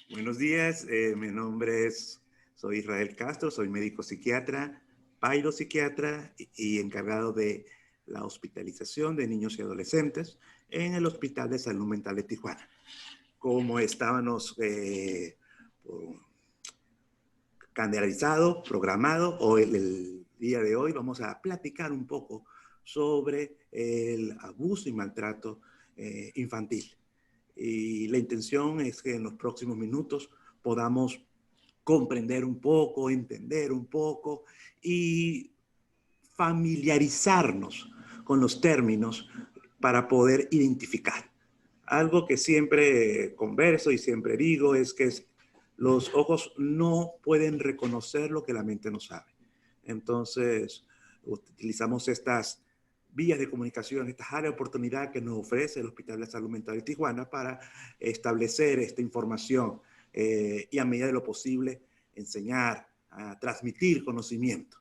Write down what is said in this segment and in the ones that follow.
Buenos días, mi nombre soy Israel Castro, soy médico psiquiatra, psiquiatra y encargado de la hospitalización de niños y adolescentes en el Hospital de Salud Mental de Tijuana. Como estábamos calendarizado, programado, o el día de hoy vamos a platicar un poco sobre el abuso y maltrato infantil. Y la intención es que en los próximos minutos podamos comprender un poco, entender un poco y familiarizarnos con los términos para poder identificar. Algo que siempre converso y siempre digo es que los ojos no pueden reconocer lo que la mente no sabe. Entonces, utilizamos estas vías de comunicación, estas áreas de oportunidad que nos ofrece el Hospital de Salud Mental de Tijuana para establecer esta información y a medida de lo posible enseñar, a transmitir conocimiento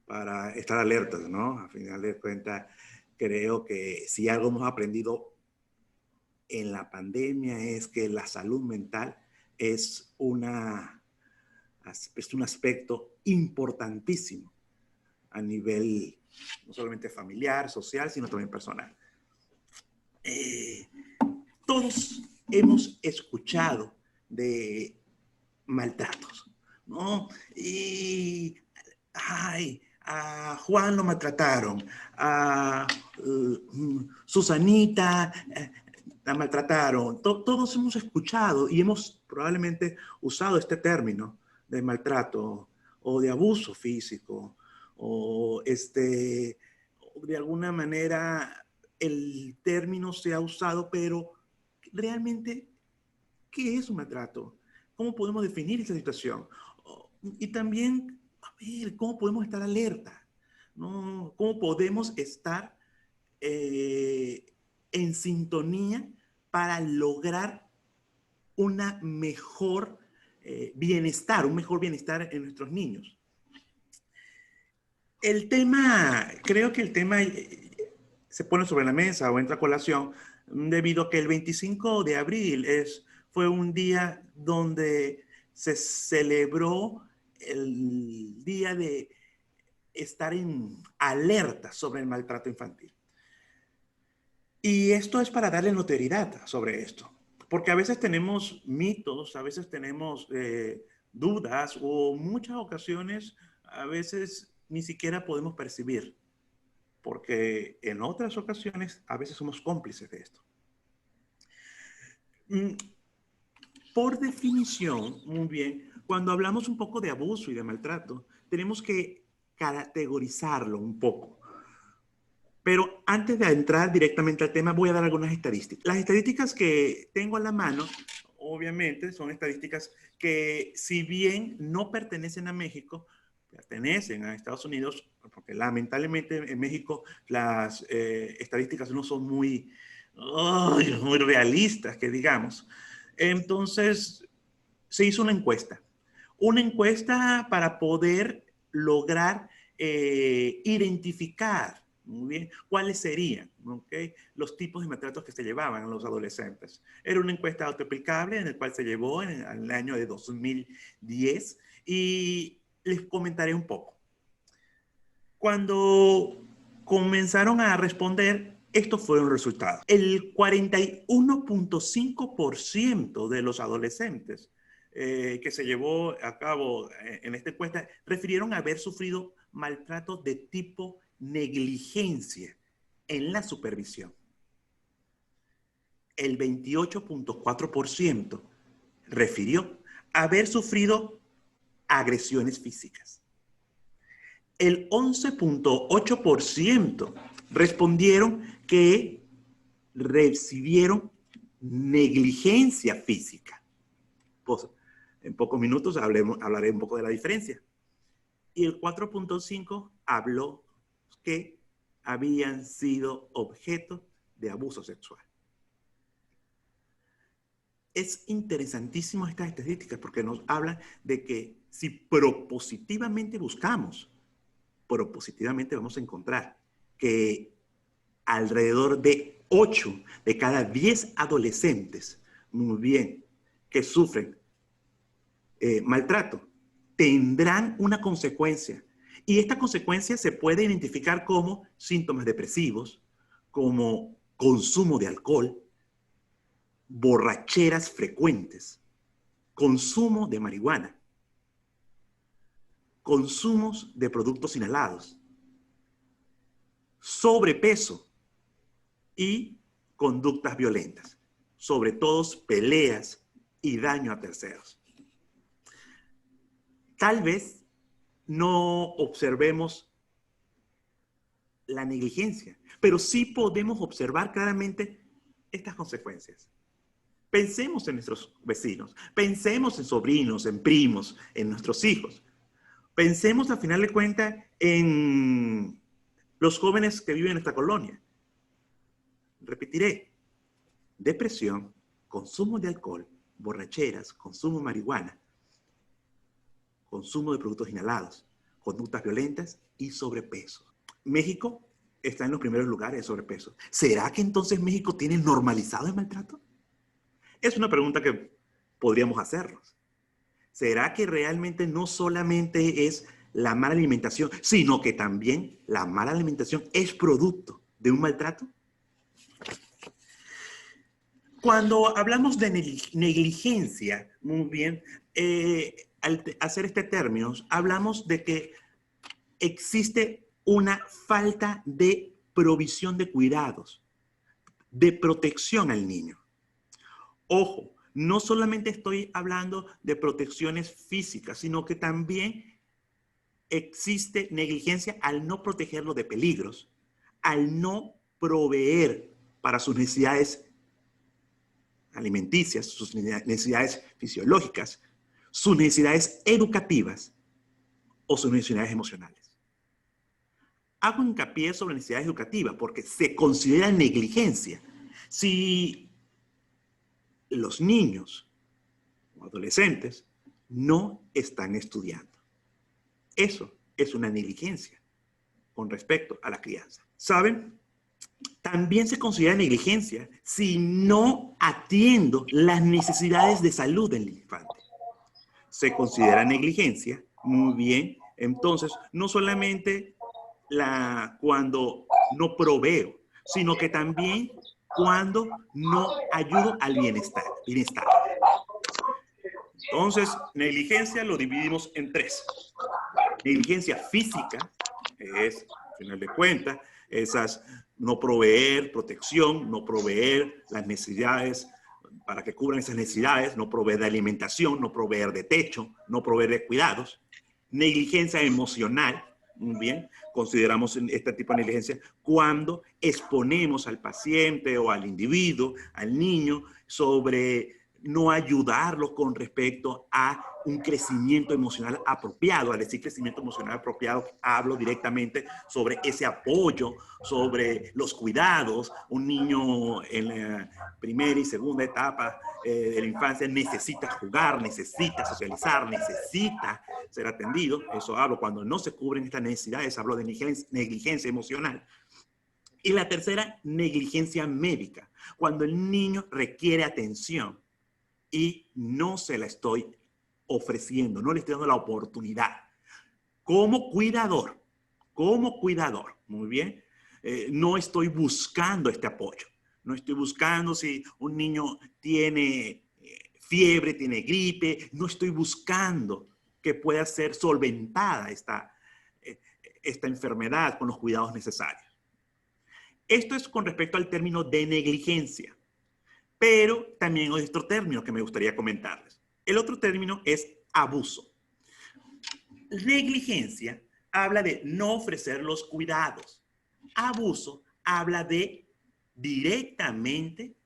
para estar alertas, ¿no? A final de cuentas, creo que si algo hemos aprendido en la pandemia es que la salud mental es, es un aspecto importantísimo a nivel no solamente familiar, social, sino también personal. Todos hemos escuchado de maltratos, ¿no? Y, ay, a Juan lo maltrataron, a Susanita la maltrataron. Todos hemos escuchado y hemos probablemente usado este término de maltrato o de abuso físico o de alguna manera el término se ha usado, pero realmente, ¿qué es un maltrato? ¿Cómo podemos definir esta situación? Y también, a ver, ¿cómo podemos estar alerta? ¿No? ¿Cómo podemos estar eh, en sintonía para lograr una mejor bienestar, un mejor bienestar en nuestros niños? El tema, creo que el tema se pone sobre la mesa o entra a colación debido a que el 25 de abril fue un día donde se celebró el día de estar en alerta sobre el maltrato infantil. Y esto es para darle notoriedad sobre esto, porque a veces tenemos mitos, a veces tenemos dudas o muchas ocasiones a veces ni siquiera podemos percibir, porque en otras ocasiones a veces somos cómplices de esto. Por definición, muy bien, cuando hablamos un poco de abuso y de maltrato, tenemos que categorizarlo un poco. Pero antes de entrar directamente al tema, voy a dar algunas estadísticas. Las estadísticas que tengo a la mano, obviamente, son estadísticas que, si bien no pertenecen a México, pertenecen a Estados Unidos, porque lamentablemente en México las estadísticas no son muy realistas, que digamos. Entonces, se hizo una encuesta para poder lograr identificar muy bien cuáles serían, ¿okay?, los tipos de maltratos que se llevaban a los adolescentes. Era una encuesta autoaplicable en el cual se llevó en el año de 2010 y les comentaré un poco. Cuando comenzaron a responder, estos fueron los resultados. El 41.5% de los adolescentes que se llevó a cabo en esta encuesta refirieron haber sufrido maltrato de tipo negligencia en la supervisión. El 28.4% refirió haber sufrido agresiones físicas. El 11.8% respondieron que recibieron negligencia física. Pues, en pocos minutos hablaré un poco de la diferencia. Y el 4.5% habló que habían sido objeto de abuso sexual. Es interesantísimo estas estadísticas porque nos hablan de que si propositivamente buscamos, propositivamente vamos a encontrar que alrededor de 8 de cada 10 adolescentes, muy bien, que sufren maltrato, tendrán una consecuencia. Y esta consecuencia se puede identificar como síntomas depresivos, como consumo de alcohol, borracheras frecuentes, consumo de marihuana, consumos de productos inhalados, sobrepeso y conductas violentas, sobre todo peleas y daño a terceros. Tal vez no observemos la negligencia, pero sí podemos observar claramente estas consecuencias. Pensemos en nuestros vecinos, pensemos en sobrinos, en primos, en nuestros hijos. Pensemos, al final de cuentas, en los jóvenes que viven en nuestra colonia. Repetiré: depresión, consumo de alcohol, borracheras, consumo de marihuana, consumo de productos inhalados, conductas violentas y sobrepeso. México está en los primeros lugares de sobrepeso. ¿Será que entonces México tiene normalizado el maltrato? Es una pregunta que podríamos hacernos. ¿Será que realmente no solamente es la mala alimentación, sino que también la mala alimentación es producto de un maltrato? Cuando hablamos de negligencia, muy bien, al hacer este término, hablamos de que existe una falta de provisión de cuidados, de protección al niño. Ojo, no solamente estoy hablando de protecciones físicas, sino que también existe negligencia al no protegerlo de peligros, al no proveer para sus necesidades alimenticias, sus necesidades fisiológicas, sus necesidades educativas o sus necesidades emocionales. Hago hincapié sobre necesidades educativas porque se considera negligencia si los niños o adolescentes no están estudiando. Eso es una negligencia con respecto a la crianza. ¿Saben? También se considera negligencia si no atiendo las necesidades de salud del infante. Se considera negligencia, muy bien, entonces, no solamente cuando no proveo, sino que también cuando no ayudo al bienestar. Entonces, negligencia lo dividimos en tres. Negligencia física, es, al final de cuentas, esas no proveer protección, no proveer las necesidades para que cubran esas necesidades, no proveer de alimentación, no proveer de techo, no proveer de cuidados. Negligencia emocional, muy bien, consideramos este tipo de negligencia cuando exponemos al paciente o al individuo, al niño, sobre no ayudarlos con respecto a un crecimiento emocional apropiado. Al decir crecimiento emocional apropiado, hablo directamente sobre ese apoyo, sobre los cuidados. Un niño en la primera y segunda etapa de la infancia necesita jugar, necesita socializar, necesita ser atendido. Eso hablo cuando no se cubren estas necesidades, hablo de negligencia emocional. Y la tercera, negligencia médica, cuando el niño requiere atención y no se la estoy ofreciendo, no le estoy dando la oportunidad. Como cuidador, muy bien, no estoy buscando este apoyo. No estoy buscando si un niño tiene fiebre, tiene gripe, no estoy buscando que pueda ser solventada esta enfermedad con los cuidados necesarios. Esto es con respecto al término de negligencia. Pero también hay otro término que me gustaría comentarles. El otro término es abuso. Negligencia habla de no ofrecer los cuidados. Abuso habla de directamente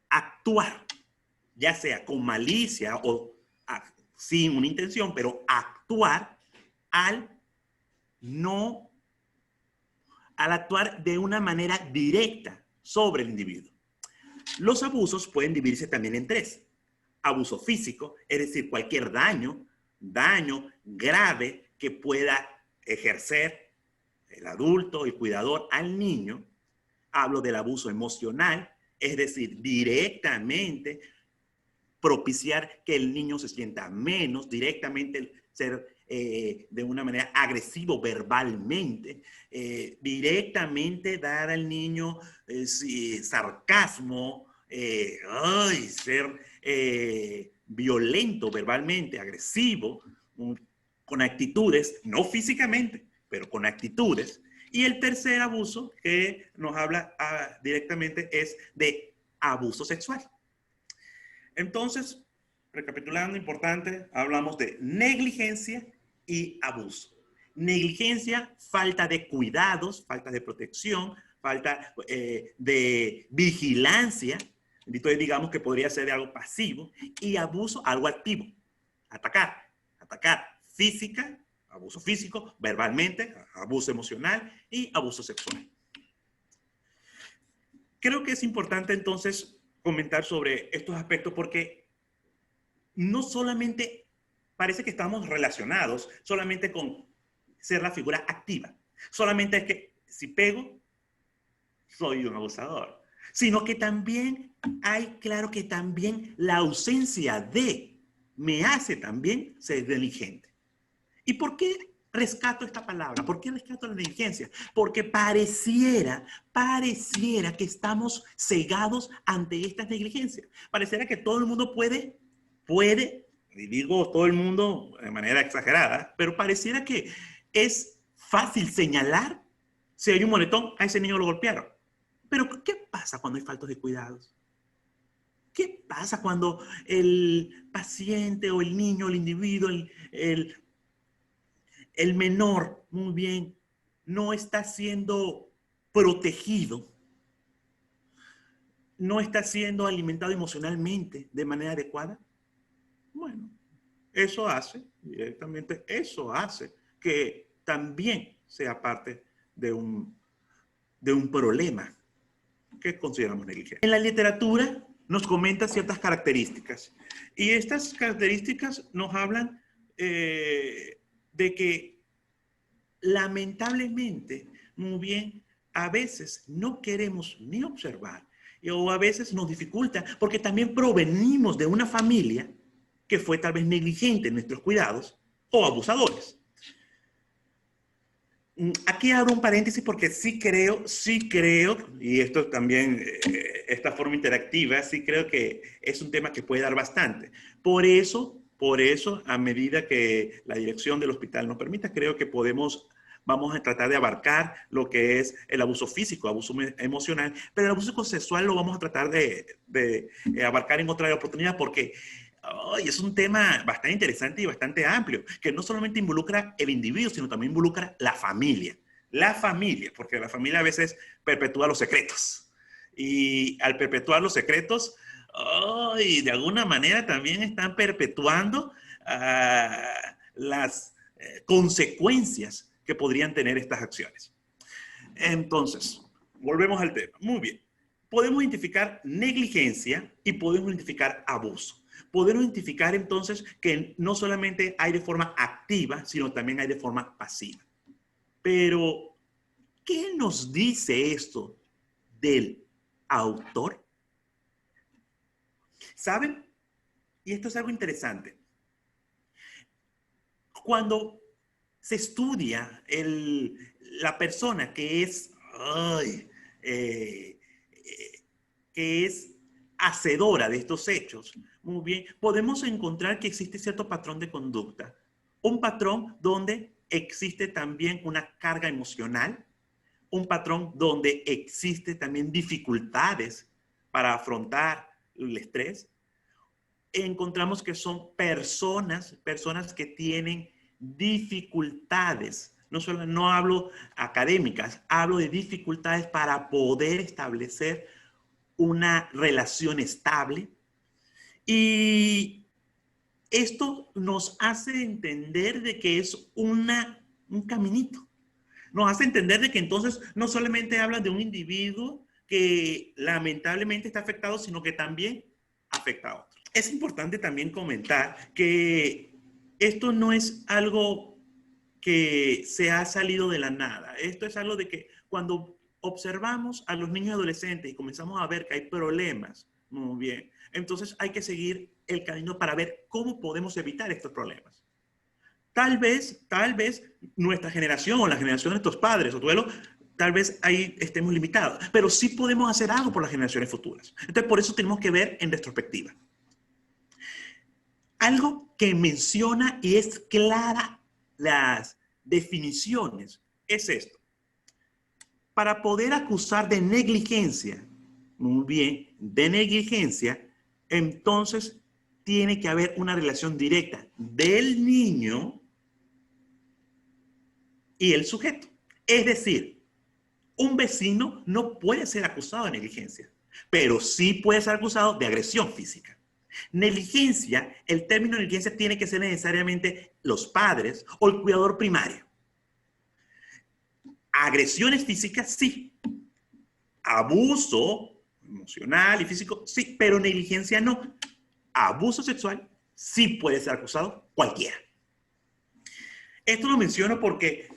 actuar, ya sea con malicia o sin una intención, pero actuar al actuar de una manera directa sobre el individuo. Los abusos pueden dividirse también en tres. Abuso físico, es decir, cualquier daño grave que pueda ejercer el adulto, el cuidador al niño. Hablo del abuso emocional, es decir, directamente propiciar que el niño se sienta menos, directamente ser de una manera agresivo verbalmente, directamente dar al niño sarcasmo, ser violento verbalmente, agresivo, con actitudes, no físicamente, pero con actitudes. Y el tercer abuso que nos habla directamente es de abuso sexual. Entonces, recapitulando, importante, hablamos de negligencia y abuso. Negligencia, falta de cuidados, falta de protección, falta de vigilancia, entonces digamos que podría ser de algo pasivo, y abuso, algo activo, atacar física, abuso físico, verbalmente, abuso emocional y abuso sexual. Creo que es importante entonces comentar sobre estos aspectos porque no solamente parece que estamos relacionados solamente con ser la figura activa. Solamente es que si pego, soy un abusador. Sino que también hay, claro que también la ausencia de me hace también ser negligente. ¿Y por qué rescato esta palabra? ¿Por qué rescato la negligencia? Porque pareciera que estamos cegados ante estas negligencias. Pareciera que todo el mundo puede, y digo todo el mundo de manera exagerada, pero pareciera que es fácil señalar si hay un moretón, a ese niño lo golpearon. Pero ¿qué pasa cuando hay falta de cuidados? ¿Qué pasa cuando el paciente o el niño, el individuo, el menor, muy bien, no está siendo protegido, no está siendo alimentado emocionalmente de manera adecuada? Bueno, eso hace, directamente, eso hace que también sea parte de un problema que consideramos negligente. En la literatura nos comenta ciertas características y estas características nos hablan de que lamentablemente, muy bien, a veces no queremos ni observar o a veces nos dificulta porque también provenimos de una familia que fue tal vez negligente en nuestros cuidados o abusadores. Aquí abro un paréntesis porque sí creo, y esto también, esta forma interactiva, sí creo que es un tema que puede dar bastante. Por eso, a medida que la dirección del hospital nos permita, creo que vamos a tratar de abarcar lo que es el abuso físico, abuso emocional, pero el abuso sexual lo vamos a tratar de abarcar en otra oportunidad porque es un tema bastante interesante y bastante amplio, que no solamente involucra el individuo, sino también involucra la familia. La familia, porque la familia a veces perpetúa los secretos. Y al perpetuar los secretos, de alguna manera también están perpetuando las consecuencias que podrían tener estas acciones. Entonces, volvemos al tema. Muy bien. Podemos identificar negligencia y podemos identificar abuso. Podemos identificar entonces que no solamente hay de forma activa, sino también hay de forma pasiva. Pero, ¿qué nos dice esto del autor? ¿Saben? Y esto es algo interesante. Cuando se estudia la persona que es, que es hacedora de estos hechos, muy bien, podemos encontrar que existe cierto patrón de conducta. Un patrón donde existe también una carga emocional, un patrón donde existe también dificultades para afrontar el estrés. Encontramos que son personas que tienen dificultades. No hablo académicas, hablo de dificultades para poder establecer una relación estable. Y esto nos hace entender de que es un caminito. Nos hace entender de que entonces no solamente habla de un individuo que lamentablemente está afectado, sino que también afecta a otros. Es importante también comentar que esto no es algo que se ha salido de la nada. Esto es algo de que cuando observamos a los niños y adolescentes y comenzamos a ver que hay problemas Muy bien. Entonces hay que seguir el camino para ver cómo podemos evitar estos problemas. Tal vez nuestra generación o la generación de nuestros padres o abuelos, tal vez ahí estemos limitados, pero sí podemos hacer algo por las generaciones futuras. Entonces, por eso tenemos que ver en retrospectiva. Algo que menciona y es clara las definiciones es esto. Para poder acusar de negligencia, muy bien, de negligencia, entonces tiene que haber una relación directa del niño y el sujeto. Es decir, un vecino no puede ser acusado de negligencia, pero sí puede ser acusado de agresión física. Negligencia, el término negligencia tiene que ser necesariamente los padres o el cuidador primario. Agresiones físicas, sí. Abuso emocional y físico, sí, pero negligencia no. Abuso sexual, sí puede ser acusado cualquiera. Esto lo menciono porque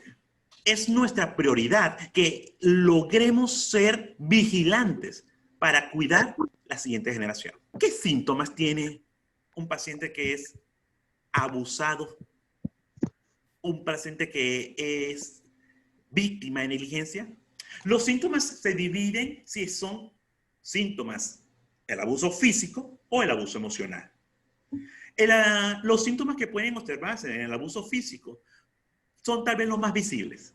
es nuestra prioridad que logremos ser vigilantes para cuidar la siguiente generación. ¿Qué síntomas tiene un paciente que es abusado? Un paciente que es víctima de negligencia. Los síntomas se dividen si son síntomas del abuso físico o el abuso emocional. Los síntomas que pueden observarse en el abuso físico son tal vez los más visibles.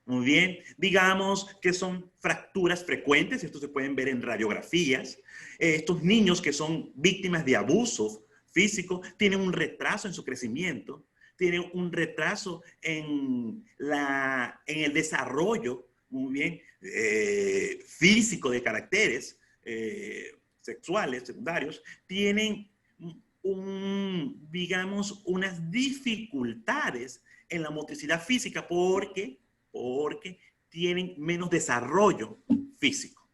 Muy bien, digamos que son fracturas frecuentes, esto se pueden ver en radiografías. Estos niños que son víctimas de abuso físico tienen un retraso en su crecimiento, tienen un retraso en el desarrollo, muy bien, físico de caracteres sexuales, secundarios, tienen digamos, unas dificultades en la motricidad física porque tienen menos desarrollo físico.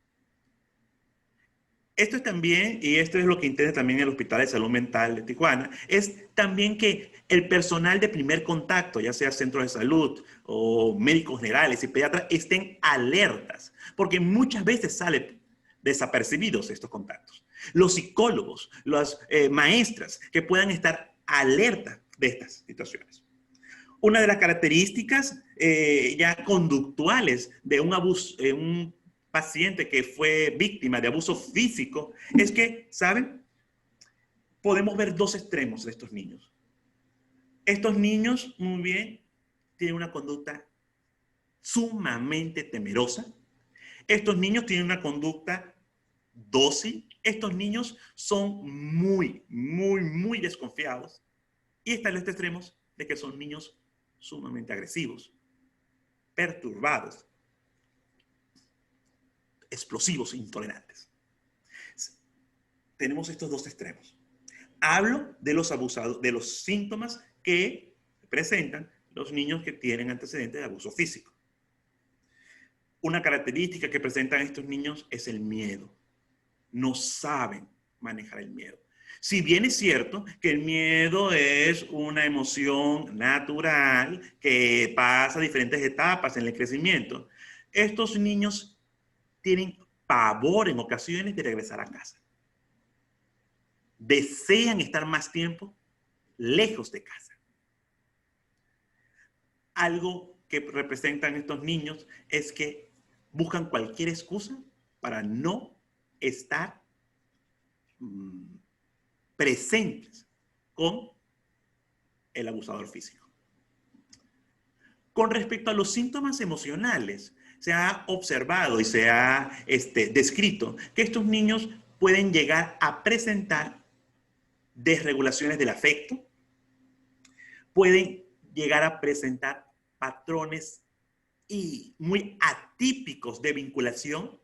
Esto es también, y esto es lo que intenta también el Hospital de Salud Mental de Tijuana, es también que el personal de primer contacto, ya sea centros de salud o médicos generales y pediatras, estén alertas, porque muchas veces salen desapercibidos estos contactos. Los psicólogos, las maestras que puedan estar alertas de estas situaciones. Una de las características ya conductuales de un paciente que fue víctima de abuso físico es que, ¿saben? Podemos ver dos extremos de estos niños. Estos niños, muy bien, tienen una conducta sumamente temerosa. Estos niños tienen una conducta dócil. Estos niños son muy desconfiados. Y están los extremos de que son niños sumamente agresivos, perturbados, explosivos, intolerantes. Tenemos estos dos extremos. Hablo de los abusados, de los síntomas que presentan los niños que tienen antecedentes de abuso físico. Una característica que presentan estos niños es el miedo. No saben manejar el miedo. Si bien es cierto que el miedo es una emoción natural que pasa diferentes etapas en el crecimiento, estos niños tienen pavor en ocasiones de regresar a casa. Desean estar más tiempo lejos de casa. Algo que representan estos niños es que buscan cualquier excusa para no estar presentes con el abusador físico. Con respecto a los síntomas emocionales, se ha observado y se ha descrito que estos niños pueden llegar a presentar desregulaciones del afecto, pueden llegar a presentar patrones muy atípicos de vinculación.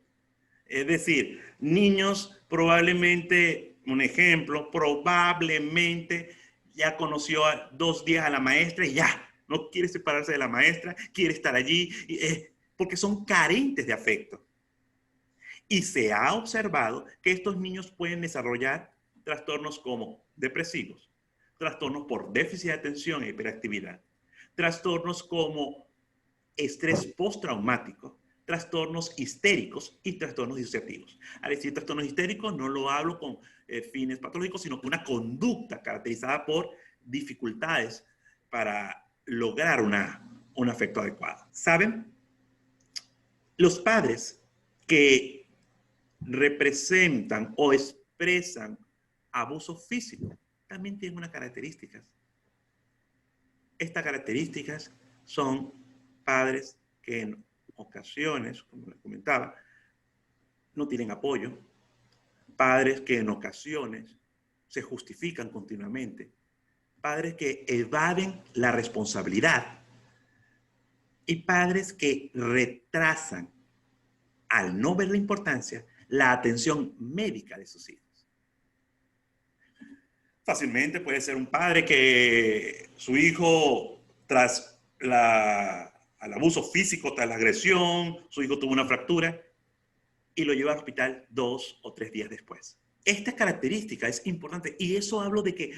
Es decir, niños probablemente, un ejemplo, probablemente ya conoció 2 días a la maestra y ya no quiere separarse de la maestra, quiere estar allí, porque son carentes de afecto. Y se ha observado que estos niños pueden desarrollar trastornos como depresivos, trastornos por déficit de atención e hiperactividad, trastornos como estrés postraumático, trastornos histéricos y trastornos disociativos. Al decir trastornos histéricos no lo hablo con fines patológicos, sino que una conducta caracterizada por dificultades para lograr un afecto adecuado. ¿Saben? Los padres que representan o expresan abuso físico también tienen unas características. Estas características son padres que en ocasiones, como les comentaba, no tienen apoyo, padres que en ocasiones se justifican continuamente, padres que evaden la responsabilidad y padres que retrasan, al no ver la importancia, la atención médica de sus hijos. Fácilmente puede ser un padre que su hijo, tras al abuso físico, tras la agresión, su hijo tuvo una fractura y lo lleva al hospital 2 o 3 días después. Esta característica es importante y eso hablo de que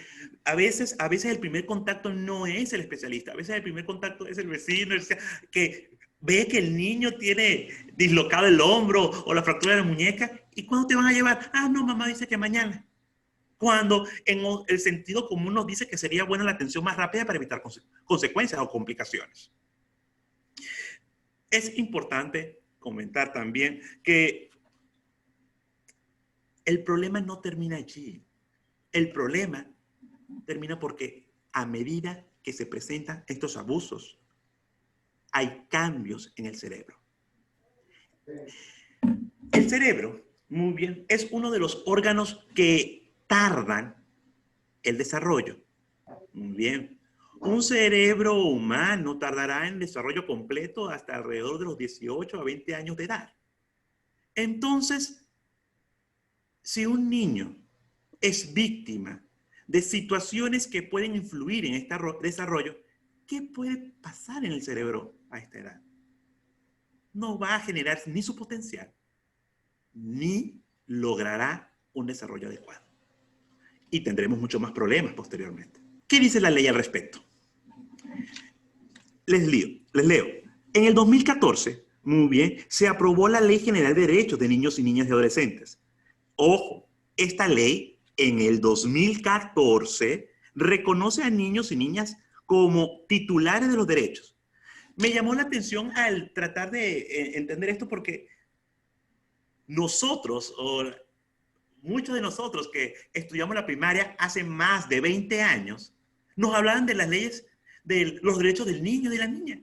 a veces el primer contacto no es el especialista, a veces el primer contacto es el vecino, que ve que el niño tiene dislocado el hombro o la fractura de la muñeca y ¿cuándo te van a llevar? Ah, no, mamá dice que mañana. Cuando en el sentido común nos dice que sería buena la atención más rápida para evitar consecuencias o complicaciones. Es importante comentar también que el problema no termina allí. El problema termina porque a medida que se presentan estos abusos, hay cambios en el cerebro. El cerebro, muy bien, es uno de los órganos que tardan el desarrollo. Muy bien. Un cerebro humano tardará en desarrollo completo hasta alrededor de los 18 a 20 años de edad. Entonces, si un niño es víctima de situaciones que pueden influir en este desarrollo, ¿qué puede pasar en el cerebro a esta edad? No va a generar ni su potencial, ni logrará un desarrollo adecuado. Y tendremos muchos más problemas posteriormente. ¿Qué dice la ley al respecto? Les leo. En el 2014, muy bien, se aprobó la Ley General de Derechos de Niños y Niñas y Adolescentes. Ojo, esta ley en el 2014 reconoce a niños y niñas como titulares de los derechos. Me llamó la atención al tratar de entender esto porque nosotros, o muchos de nosotros que estudiamos la primaria hace más de 20 años, nos hablaban de las leyes de los derechos del niño y de la niña.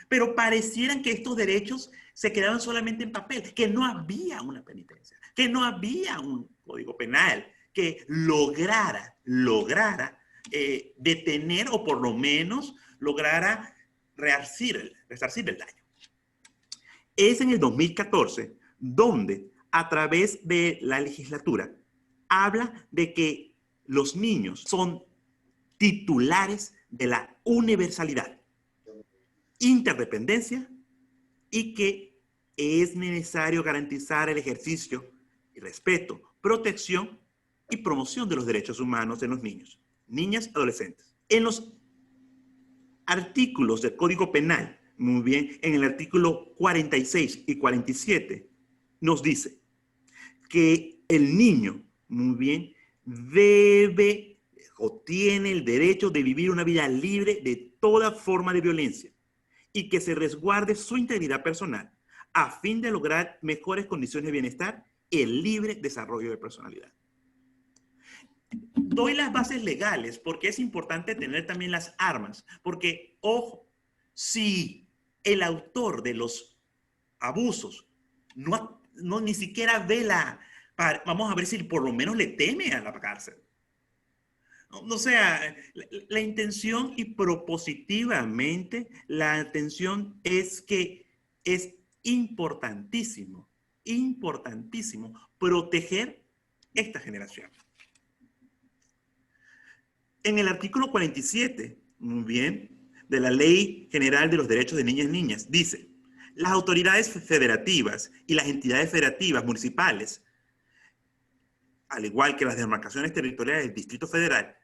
Pero parecieran que estos derechos se quedaban solamente en papel, que no había una penitencia, que no había un código penal que lograra detener o por lo menos lograra resarcir el daño. Es en el 2014 donde a través de la legislatura habla de que los niños son titulares de la universalidad, interdependencia y que es necesario garantizar el ejercicio y respeto, protección y promoción de los derechos humanos de los niños, niñas y adolescentes. En los artículos del Código Penal, muy bien, en el artículo 46 y 47, nos dice que el niño, muy bien, debe o tiene el derecho de vivir una vida libre de toda forma de violencia y que se resguarde su integridad personal a fin de lograr mejores condiciones de bienestar y el libre desarrollo de personalidad. Doy las bases legales porque es importante tener también las armas, porque, ojo, si el autor de los abusos no ni siquiera ve vamos a ver si por lo menos le teme a la cárcel. O sea, la intención y propositivamente la intención es que es importantísimo proteger esta generación. En el artículo 47, muy bien, de la Ley General de los Derechos de Niñas y Niñas, dice: las autoridades federativas y las entidades federativas municipales, al igual que las demarcaciones territoriales del Distrito Federal,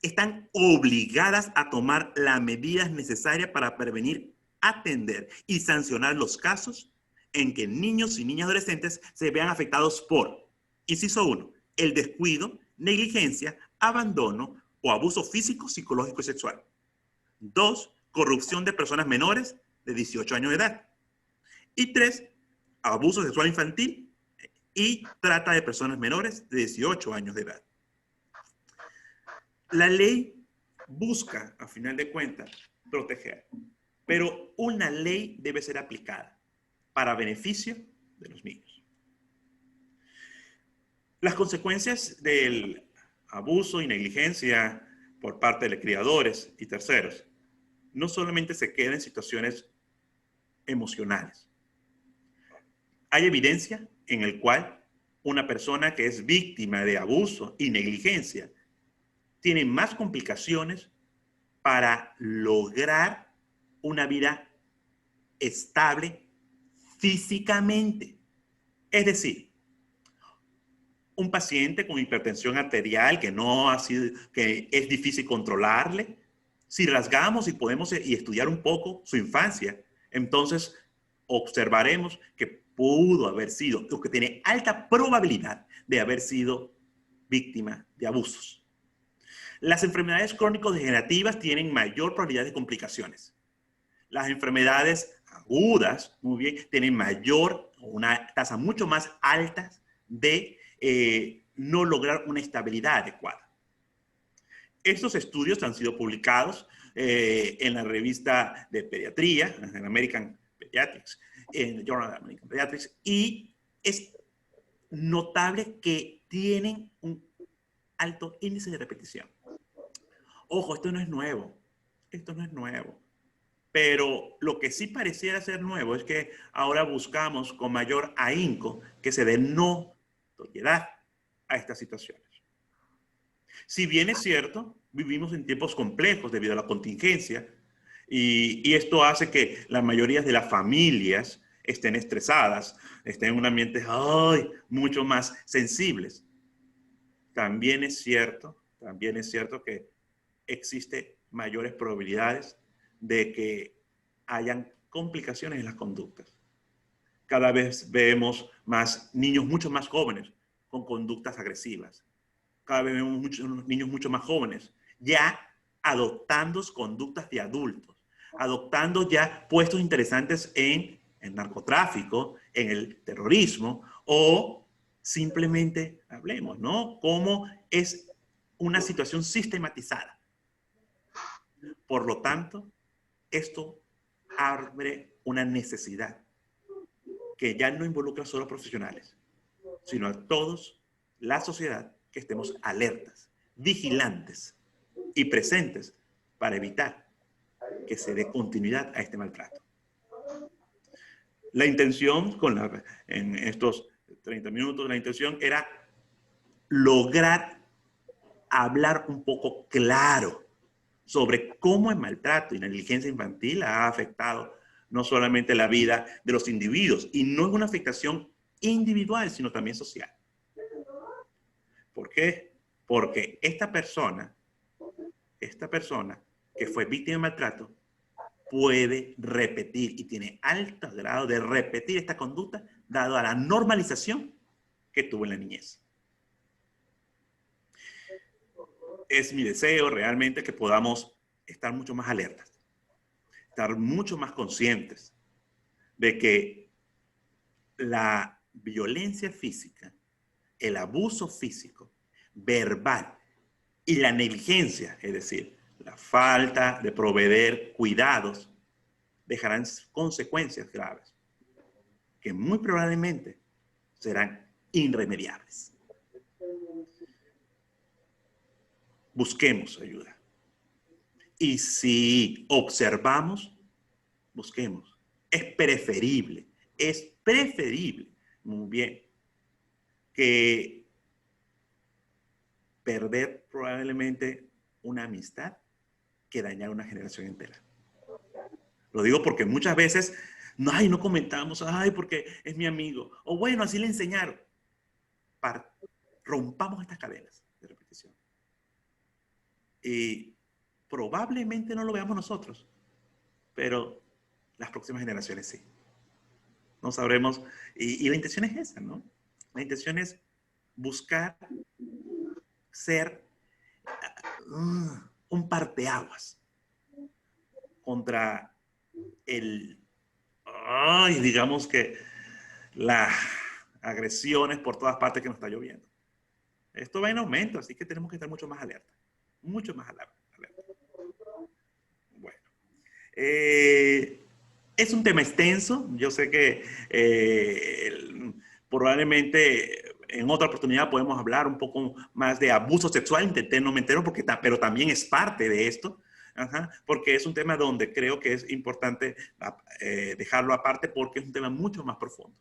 están obligadas a tomar las medidas necesarias para prevenir atender y sancionar los casos en que niños y niñas adolescentes se vean afectados por, inciso 1, el descuido, negligencia, abandono o abuso físico, psicológico y sexual. 2, corrupción de personas menores de 18 años de edad. Y 3, abuso sexual infantil y trata de personas menores de 18 años de edad. La ley busca, a final de cuentas, proteger, pero una ley debe ser aplicada para beneficio de los niños. Las consecuencias del abuso y negligencia por parte de criadores y terceros no solamente se quedan en situaciones emocionales. Hay evidencia en el cual una persona que es víctima de abuso y negligencia tiene más complicaciones para lograr una vida estable físicamente. Es decir, un paciente con hipertensión arterial que es difícil controlarle, si rasgamos y podemos estudiar un poco su infancia, entonces observaremos que pudo haber sido, o que tiene alta probabilidad de haber sido víctima de abusos. Las enfermedades crónico-degenerativas tienen mayor probabilidad de complicaciones. Las enfermedades agudas, muy bien, tienen una tasa mucho más alta de no lograr una estabilidad adecuada. Estos estudios han sido publicados en la revista de pediatría, en American Pediatrics, en el Journal of American Pediatrics, y es notable que tienen un alto índice de repetición. Ojo, esto no es nuevo. Esto no es nuevo. Pero lo que sí pareciera ser nuevo es que ahora buscamos con mayor ahínco que se dé notoriedad a estas situaciones. Si bien es cierto, vivimos en tiempos complejos debido a la contingencia y esto hace que la mayoría de las familias estén estresadas, estén en un ambiente mucho más sensibles. También es cierto que existe mayores probabilidades de que hayan complicaciones en las conductas. Cada vez vemos más niños mucho más jóvenes con conductas agresivas. Cada vez vemos muchos niños mucho más jóvenes ya adoptando conductas de adultos, adoptando ya puestos interesantes en el narcotráfico, en el terrorismo o simplemente hablemos, ¿no? Cómo es una situación sistematizada. Por lo tanto, esto abre una necesidad que ya no involucra solo a profesionales, sino a todos, la sociedad, que estemos alertas, vigilantes y presentes para evitar que se dé continuidad a este maltrato. La intención en estos 30 minutos, la intención era lograr hablar un poco claro sobre cómo el maltrato y la negligencia infantil ha afectado no solamente la vida de los individuos, y no es una afectación individual, sino también social. ¿Por qué? Porque esta persona que fue víctima de maltrato puede repetir y tiene alto grado de repetir esta conducta dado a la normalización que tuvo en la niñez. Es mi deseo realmente que podamos estar mucho más alertas, estar mucho más conscientes de que la violencia física, el abuso físico, verbal y la negligencia, es decir, la falta de proveer cuidados, dejarán consecuencias graves que muy probablemente serán irremediables. Busquemos ayuda. Y si observamos, busquemos. Es preferible, muy bien, que perder probablemente una amistad que dañar una generación entera. Lo digo porque muchas veces no comentamos, porque es mi amigo. O bueno, así le enseñaron. Rompamos estas cadenas de repetición. Y probablemente no lo veamos nosotros, pero las próximas generaciones sí. No sabremos, y la intención es esa, ¿no? La intención es buscar ser un parteaguas contra el, digamos que las agresiones por todas partes que nos está lloviendo. Esto va en aumento, así que tenemos que estar mucho más alerta. Mucho más alerta. Bueno. Es un tema extenso. Yo sé que probablemente en otra oportunidad podemos hablar un poco más de abuso sexual. Intenté no me entero, pero también es parte de esto. Ajá, porque es un tema donde creo que es importante dejarlo aparte porque es un tema mucho más profundo.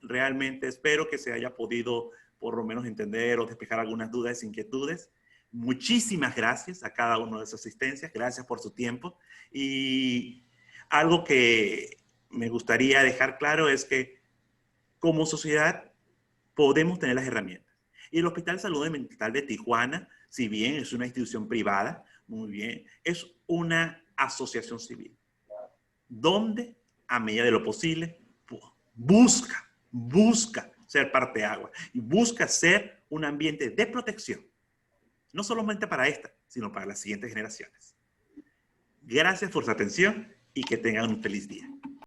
Realmente espero que se haya podido por lo menos entender o despejar algunas dudas e inquietudes. Muchísimas gracias a cada uno de sus asistencias, gracias por su tiempo. Y algo que me gustaría dejar claro es que como sociedad podemos tener las herramientas. Y el Hospital de Salud Mental de Tijuana, si bien es una institución privada, muy bien, es una asociación civil, donde a medida de lo posible busca ser parteaguas y busca ser un ambiente de protección, no solamente para esta, sino para las siguientes generaciones. Gracias por su atención y que tengan un feliz día.